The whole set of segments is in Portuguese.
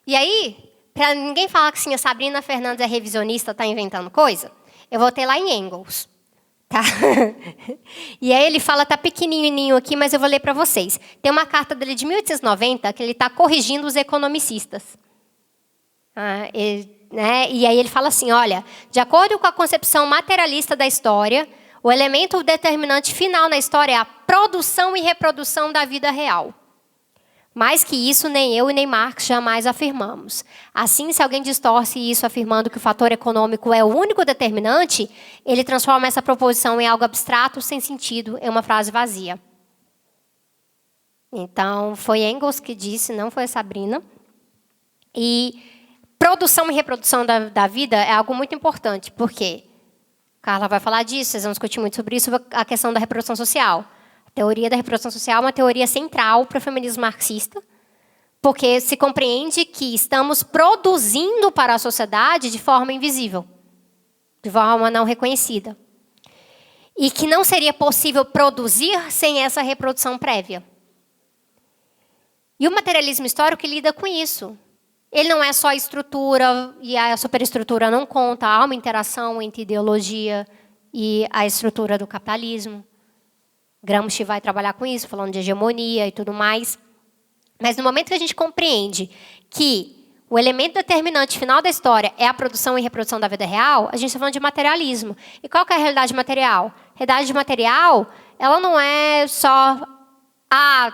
E aí, para ninguém falar que sim, a Sabrina Fernandes é revisionista, está inventando coisa, eu voltei lá em Engels. Tá? E aí ele fala, tá pequenininho aqui, mas eu vou ler para vocês. Tem uma carta dele de 1890 que ele está corrigindo os economicistas. E aí ele fala assim, olha, de acordo com a concepção materialista da história, o elemento determinante final na história é a produção e reprodução da vida real. Mais que isso, nem eu e nem Marx jamais afirmamos. Assim, se alguém distorce isso afirmando que o fator econômico é o único determinante, ele transforma essa proposição em algo abstrato, sem sentido, em uma frase vazia. Então, foi Engels que disse, não foi a Sabrina. E produção e reprodução da vida é algo muito importante. Por quê? Carla vai falar disso, vocês vão discutir muito sobre isso, a questão da reprodução social. A teoria da reprodução social é uma teoria central para o feminismo marxista, porque se compreende que estamos produzindo para a sociedade de forma invisível, de forma não reconhecida. E que não seria possível produzir sem essa reprodução prévia. E o materialismo histórico lida com isso. Ele não é só a estrutura, e a superestrutura não conta, há uma interação entre ideologia e a estrutura do capitalismo. Gramsci vai trabalhar com isso, falando de hegemonia e tudo mais. Mas no momento que a gente compreende que o elemento determinante final da história é a produção e reprodução da vida real, a gente está falando de materialismo. E qual que é a realidade material? A realidade material, ela não é só...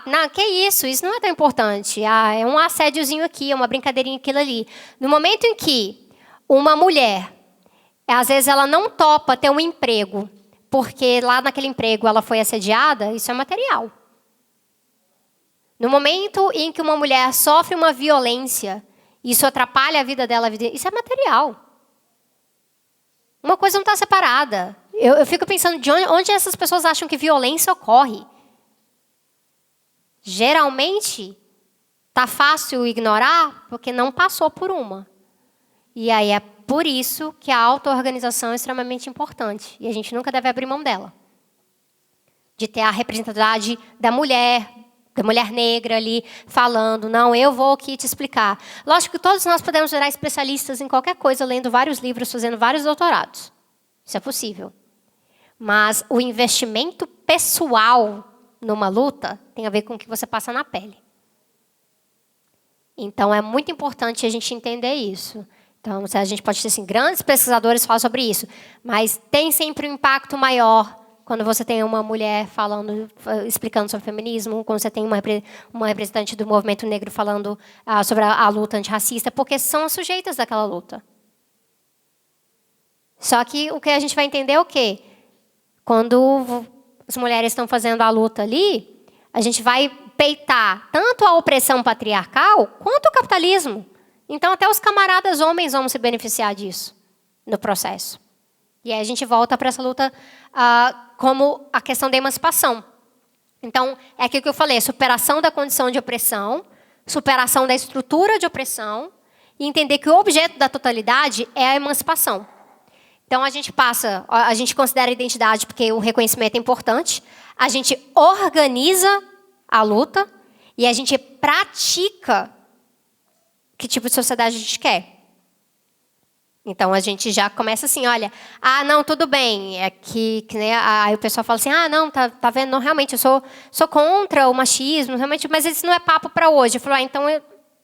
não, que isso não é tão importante. É um assédiozinho aqui, é uma brincadeirinha aquilo ali. No momento em que uma mulher, às vezes ela não topa ter um emprego, porque lá naquele emprego ela foi assediada, isso é material. No momento em que uma mulher sofre uma violência, isso atrapalha a vida dela, isso é material. Uma coisa não está separada. Eu fico pensando de onde essas pessoas acham que violência ocorre. Geralmente, está fácil ignorar porque não passou por uma. E aí é por isso que a auto-organização é extremamente importante. E a gente nunca deve abrir mão dela. De ter a representatividade da mulher negra ali, falando, não, eu vou aqui te explicar. Lógico que todos nós podemos virar especialistas em qualquer coisa, lendo vários livros, fazendo vários doutorados. Isso é possível. Mas o investimento pessoal numa luta tem a ver com o que você passa na pele. Então, é muito importante a gente entender isso. Então, a gente pode ter assim, grandes pesquisadores falam sobre isso, mas tem sempre um impacto maior quando você tem uma mulher falando, explicando sobre feminismo, quando você tem uma representante do movimento negro falando sobre a luta antirracista, porque são sujeitas daquela luta. Só que o que a gente vai entender é o quê? Quando as mulheres estão fazendo a luta ali, a gente vai peitar tanto a opressão patriarcal quanto o capitalismo. Então, até os camaradas homens vão se beneficiar disso no processo. E aí a gente volta para essa luta como a questão da emancipação. Então, é aquilo que eu falei, superação da condição de opressão, superação da estrutura de opressão e entender que o objeto da totalidade é a emancipação. Então, a gente considera a identidade porque o reconhecimento é importante, a gente organiza a luta e a gente pratica que tipo de sociedade a gente quer. Então, a gente já começa assim, olha, não, tudo bem, é que né, aí o pessoal fala assim, não, tá vendo, não, realmente, eu sou contra o machismo, realmente, mas isso não é papo para hoje. Eu falo, então,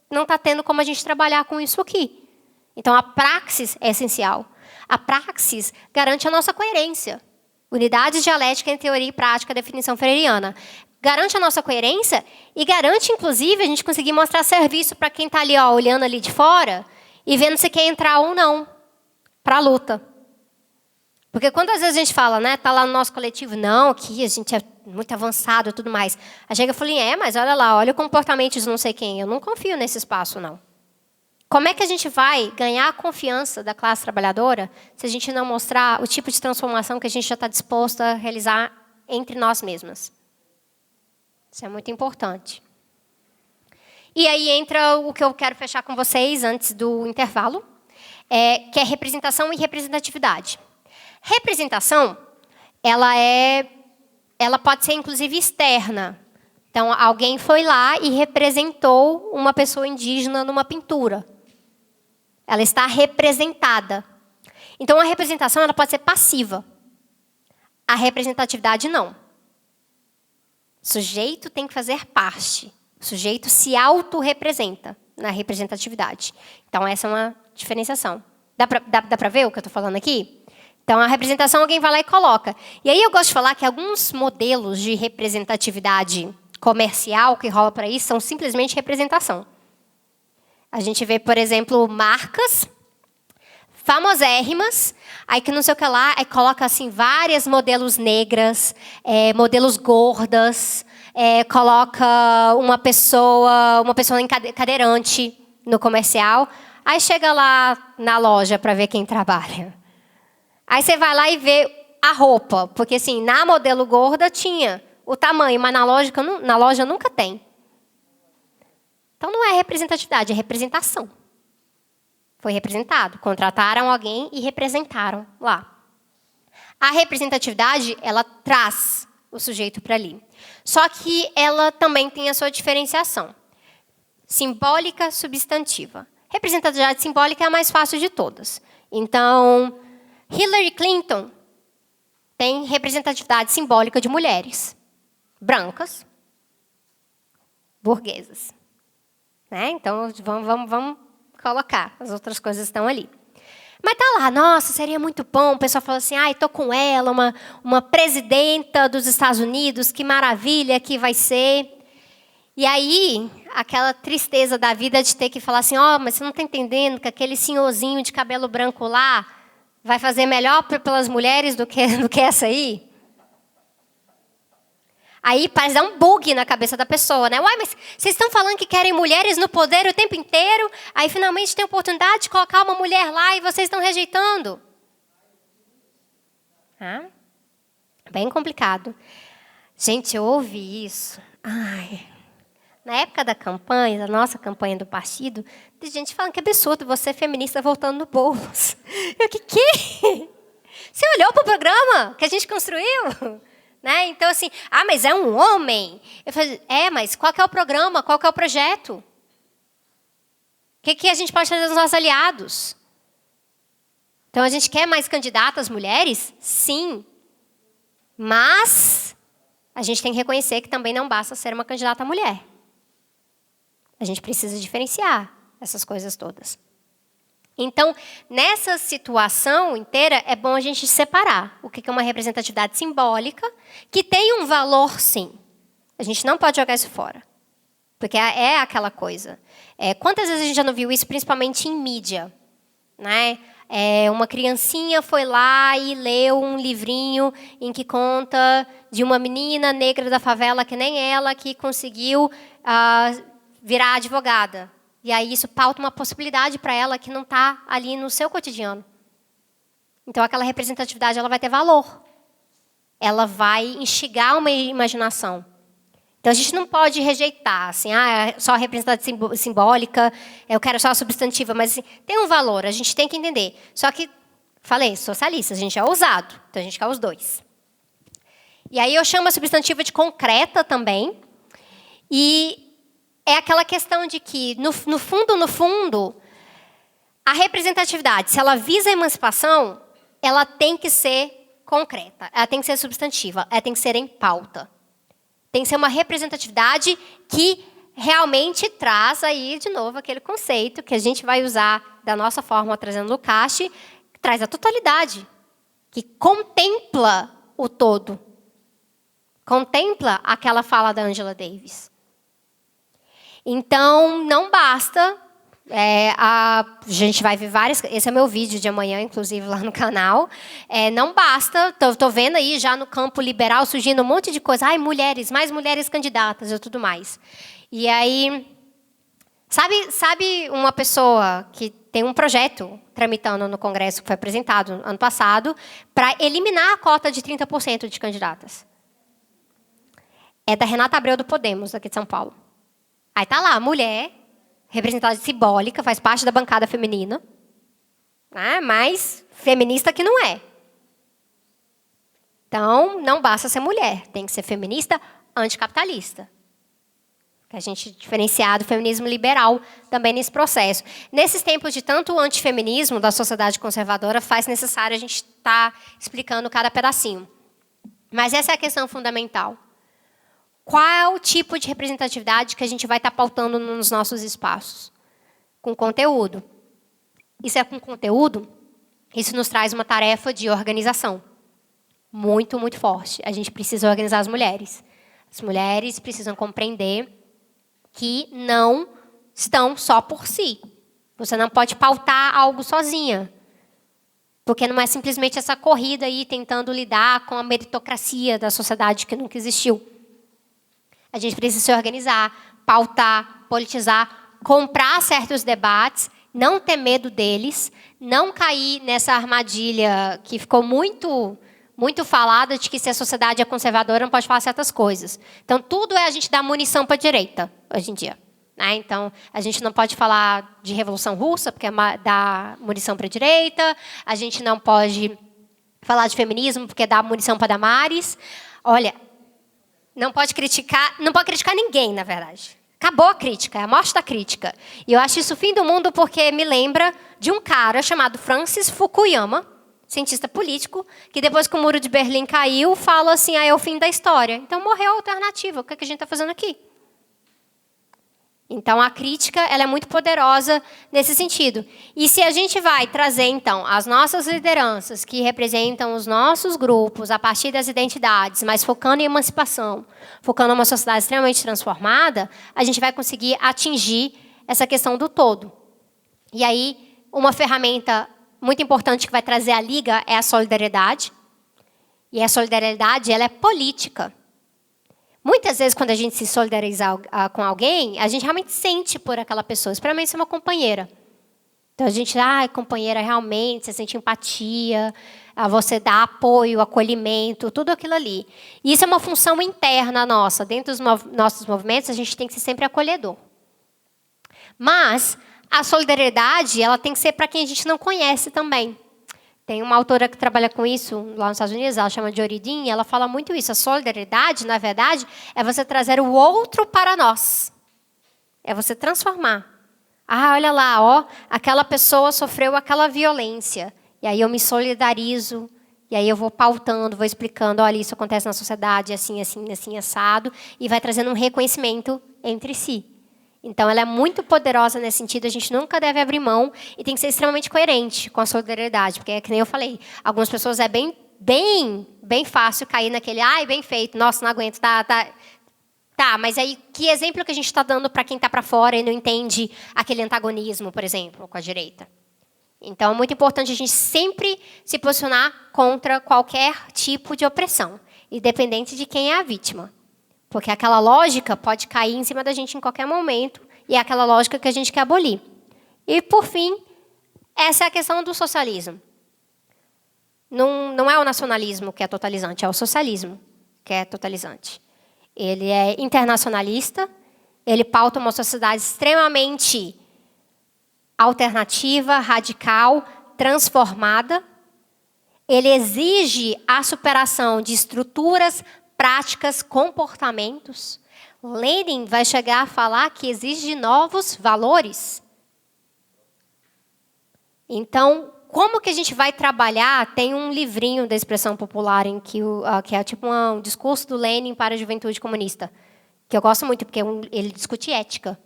não está tendo como a gente trabalhar com isso aqui. Então, a praxis é essencial. A praxis garante a nossa coerência. Unidade dialética entre teoria e prática, definição freiriana. Garante a nossa coerência e garante, inclusive, a gente conseguir mostrar serviço para quem está ali, olhando ali de fora e vendo se quer entrar ou não para a luta. Porque quando às vezes a gente fala, né, tá lá no nosso coletivo, não, aqui a gente é muito avançado e tudo mais. Aí chega e fala, mas olha lá, olha o comportamento de não sei quem. Eu não confio nesse espaço, não. Como é que a gente vai ganhar a confiança da classe trabalhadora se a gente não mostrar o tipo de transformação que a gente já está disposto a realizar entre nós mesmas? Isso é muito importante. E aí entra o que eu quero fechar com vocês antes do intervalo, que é representação e representatividade. Representação, ela pode ser inclusive externa, Então, alguém foi lá e representou uma pessoa indígena numa pintura. Ela está representada. Então, a representação ela pode ser passiva. A representatividade, não. O sujeito tem que fazer parte. O sujeito se autorrepresenta na representatividade. Então, essa é uma diferenciação. Dá para ver o que eu estou falando aqui? Então, a representação alguém vai lá e coloca. E aí eu gosto de falar que alguns modelos de representatividade comercial que rola por aí são simplesmente representação. A gente vê, por exemplo, marcas famosérrimas, aí que não sei o que lá, aí coloca assim várias modelos negras, modelos gordas, coloca uma pessoa cadeirante no comercial, aí chega lá na loja para ver quem trabalha. Aí você vai lá e vê a roupa, porque assim, na modelo gorda tinha o tamanho, mas na loja nunca tem. Então não é representatividade, é representação. Foi representado, contrataram alguém e representaram lá. A representatividade, ela traz o sujeito para ali. Só que ela também tem a sua diferenciação. Simbólica, substantiva. Representatividade simbólica é a mais fácil de todas. Então, Hillary Clinton tem representatividade simbólica de mulheres brancas, burguesas. Né? Então, vamos colocar. As outras coisas estão ali. Mas tá lá, nossa, seria muito bom. O pessoal fala assim, estou com ela, uma presidenta dos Estados Unidos, que maravilha que vai ser. E aí, aquela tristeza da vida de ter que falar assim, mas você não está entendendo que aquele senhorzinho de cabelo branco lá vai fazer melhor pelas mulheres do que essa aí? Aí parece dar um bug na cabeça da pessoa, né? Uai, mas vocês estão falando que querem mulheres no poder o tempo inteiro, aí finalmente tem a oportunidade de colocar uma mulher lá e vocês estão rejeitando. Bem complicado. Gente, eu ouvi isso. Na época da campanha, da nossa campanha do partido, tem gente falando que é absurdo você feminista voltando no Boulos. Eu, que? Você olhou para o programa que a gente construiu? Né? Então, assim, mas é um homem. Eu falei, mas qual que é o programa? Qual que é o projeto? O que a gente pode fazer dos nossos aliados? Então, a gente quer mais candidatas mulheres? Sim. Mas a gente tem que reconhecer que também não basta ser uma candidata mulher. A gente precisa diferenciar essas coisas todas. Então, nessa situação inteira, é bom a gente separar o que é uma representatividade simbólica, que tem um valor, sim. A gente não pode jogar isso fora. Porque é aquela coisa. Quantas vezes a gente já não viu isso, principalmente em mídia? Né? Uma criancinha foi lá e leu um livrinho em que conta de uma menina negra da favela, que nem ela, que conseguiu virar advogada. E aí isso pauta uma possibilidade para ela que não está ali no seu cotidiano. Então, aquela representatividade ela vai ter valor. Ela vai instigar uma imaginação. Então, a gente não pode rejeitar, assim, só a representatividade simbólica, eu quero só a substantiva, mas assim, tem um valor, a gente tem que entender. Só que, falei, socialista, a gente é ousado, então a gente quer os dois. E aí eu chamo a substantiva de concreta também, e é aquela questão de que, no fundo, a representatividade, se ela visa a emancipação, ela tem que ser concreta, ela tem que ser substantiva, ela tem que ser em pauta. Tem que ser uma representatividade que realmente traz aí, de novo, aquele conceito que a gente vai usar da nossa forma, trazendo o Lukács, que traz a totalidade, que contempla o todo. Contempla aquela fala da Angela Davis. Então, não basta, a gente vai ver várias, esse é meu vídeo de amanhã, inclusive, lá no canal, não basta, estou vendo aí já no campo liberal surgindo um monte de coisa, mulheres, mais mulheres candidatas e tudo mais. E aí, sabe uma pessoa que tem um projeto tramitando no Congresso, que foi apresentado ano passado, para eliminar a cota de 30% de candidatas? É da Renata Abreu do Podemos, aqui de São Paulo. Aí tá lá, mulher, representada simbólica, faz parte da bancada feminina, né, mas feminista que não é. Então, não basta ser mulher, tem que ser feminista anticapitalista. que a gente diferenciar do feminismo liberal também nesse processo. Nesses tempos de tanto antifeminismo da sociedade conservadora, faz necessário a gente estar explicando cada pedacinho. Mas essa é a questão fundamental. Qual é o tipo de representatividade que a gente vai estar pautando nos nossos espaços? Com conteúdo. Isso é com conteúdo? Isso nos traz uma tarefa de organização muito, muito forte. A gente precisa organizar as mulheres. As mulheres precisam compreender que não estão só por si. Você não pode pautar algo sozinha. Porque não é simplesmente essa corrida aí tentando lidar com a meritocracia da sociedade que nunca existiu. A gente precisa se organizar, pautar, politizar, comprar certos debates, não ter medo deles, não cair nessa armadilha que ficou muito falada de que se a sociedade é conservadora não pode falar certas coisas. Então, tudo é a gente dar munição para a direita, hoje em dia. Né? Então, a gente não pode falar de Revolução Russa, porque dá munição para a direita. A gente não pode falar de feminismo, porque dá munição para Damares. Olha, não pode criticar ninguém, na verdade. Acabou a crítica, é a morte da crítica. E eu acho isso o fim do mundo porque me lembra de um cara chamado Francis Fukuyama, cientista político, que depois que o Muro de Berlim caiu, fala assim, é o fim da história. Então morreu a alternativa, o que a gente está fazendo aqui? Então, a crítica ela é muito poderosa nesse sentido. E se a gente vai trazer, então, as nossas lideranças, que representam os nossos grupos, a partir das identidades, mas focando em emancipação, focando em uma sociedade extremamente transformada, a gente vai conseguir atingir essa questão do todo. E aí, uma ferramenta muito importante que vai trazer a liga é a solidariedade. E a solidariedade ela é política. Muitas vezes, quando a gente se solidariza com alguém, a gente realmente sente por aquela pessoa. Especialmente se é uma companheira. Então, a gente, companheira, realmente, você sente empatia, você dá apoio, acolhimento, tudo aquilo ali. E isso é uma função interna nossa. Dentro dos nossos movimentos, a gente tem que ser sempre acolhedor. Mas a solidariedade ela tem que ser para quem a gente não conhece também. Tem uma autora que trabalha com isso lá nos Estados Unidos, ela chama de Oridin, e ela fala muito isso. A solidariedade, na verdade, é você trazer o outro para nós. É você transformar. Olha lá, aquela pessoa sofreu aquela violência. E aí eu me solidarizo, e aí eu vou pautando, vou explicando, olha, isso acontece na sociedade, assim, assim, assim, assado, e vai trazendo um reconhecimento entre si. Então, ela é muito poderosa nesse sentido, a gente nunca deve abrir mão e tem que ser extremamente coerente com a solidariedade, porque, que nem eu falei, algumas pessoas é bem fácil cair naquele, bem feito, nossa, não aguento, tá, mas aí que exemplo que a gente está dando para quem está para fora e não entende aquele antagonismo, por exemplo, com a direita? Então, é muito importante a gente sempre se posicionar contra qualquer tipo de opressão, independente de quem é a vítima. Porque aquela lógica pode cair em cima da gente em qualquer momento, e é aquela lógica que a gente quer abolir. E, por fim, essa é a questão do socialismo. Não é o nacionalismo que é totalizante, é o socialismo que é totalizante. Ele é internacionalista, ele pauta uma sociedade extremamente alternativa, radical, transformada. Ele exige a superação de estruturas, práticas, comportamentos. Lenin vai chegar a falar que exige novos valores. Então, como que a gente vai trabalhar? Tem um livrinho da expressão popular em que é tipo um discurso do Lenin para a juventude comunista, que eu gosto muito, porque ele discute ética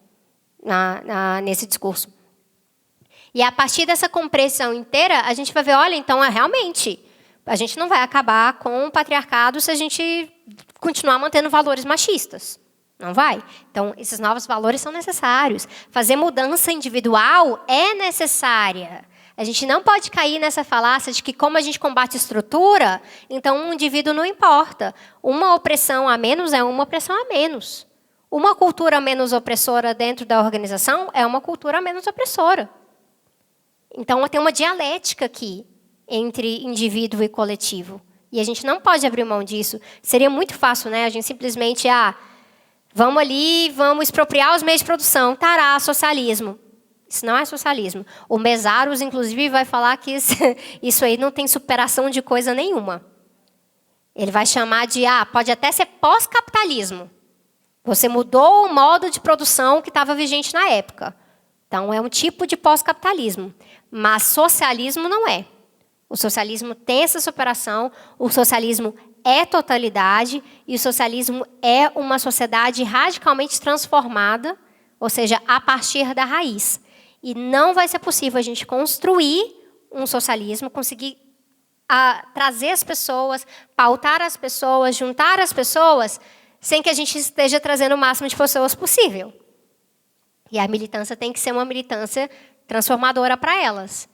nesse discurso. E a partir dessa compreensão inteira, a gente vai ver, olha, então, realmente, a gente não vai acabar com o patriarcado se a gente continuar mantendo valores machistas. Não vai. Então, esses novos valores são necessários. Fazer mudança individual é necessária. A gente não pode cair nessa falácia de que, como a gente combate estrutura, então um indivíduo não importa. Uma opressão a menos é uma opressão a menos. Uma cultura menos opressora dentro da organização é uma cultura menos opressora. Então, tem uma dialética aqui entre indivíduo e coletivo. E a gente não pode abrir mão disso. Seria muito fácil, né? A gente simplesmente, vamos ali, vamos expropriar os meios de produção. Tará, socialismo. Isso não é socialismo. O Mesaros, inclusive, vai falar que isso aí não tem superação de coisa nenhuma. Ele vai chamar de, pode até ser pós-capitalismo. Você mudou o modo de produção que estava vigente na época. Então, é um tipo de pós-capitalismo. Mas socialismo não é. O socialismo tem essa superação, o socialismo é totalidade e o socialismo é uma sociedade radicalmente transformada, ou seja, a partir da raiz. E não vai ser possível a gente construir um socialismo, conseguir trazer as pessoas, pautar as pessoas, juntar as pessoas, sem que a gente esteja trazendo o máximo de pessoas possível. E a militância tem que ser uma militância transformadora para elas.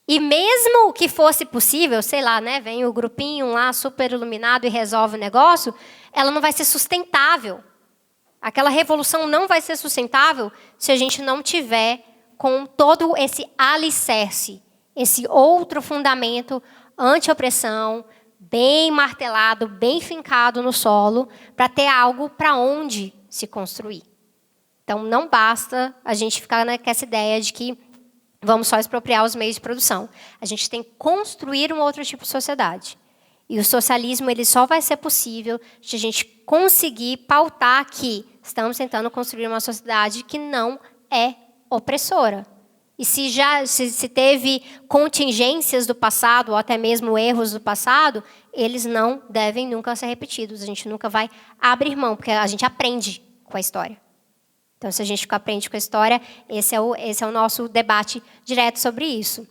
E mesmo que fosse possível, sei lá, né, vem o grupinho lá super iluminado e resolve o negócio, ela não vai ser sustentável. Aquela revolução não vai ser sustentável se a gente não tiver com todo esse alicerce, esse outro fundamento anti-opressão, bem martelado, bem fincado no solo, para ter algo para onde se construir. Então, não basta a gente ficar com essa ideia de que vamos só expropriar os meios de produção. A gente tem que construir um outro tipo de sociedade. E o socialismo ele só vai ser possível se a gente conseguir pautar que estamos tentando construir uma sociedade que não é opressora. E se teve contingências do passado, ou até mesmo erros do passado, eles não devem nunca ser repetidos. A gente nunca vai abrir mão, porque a gente aprende com a história. Então, se a gente aprende com a história, esse é o nosso debate direto sobre isso.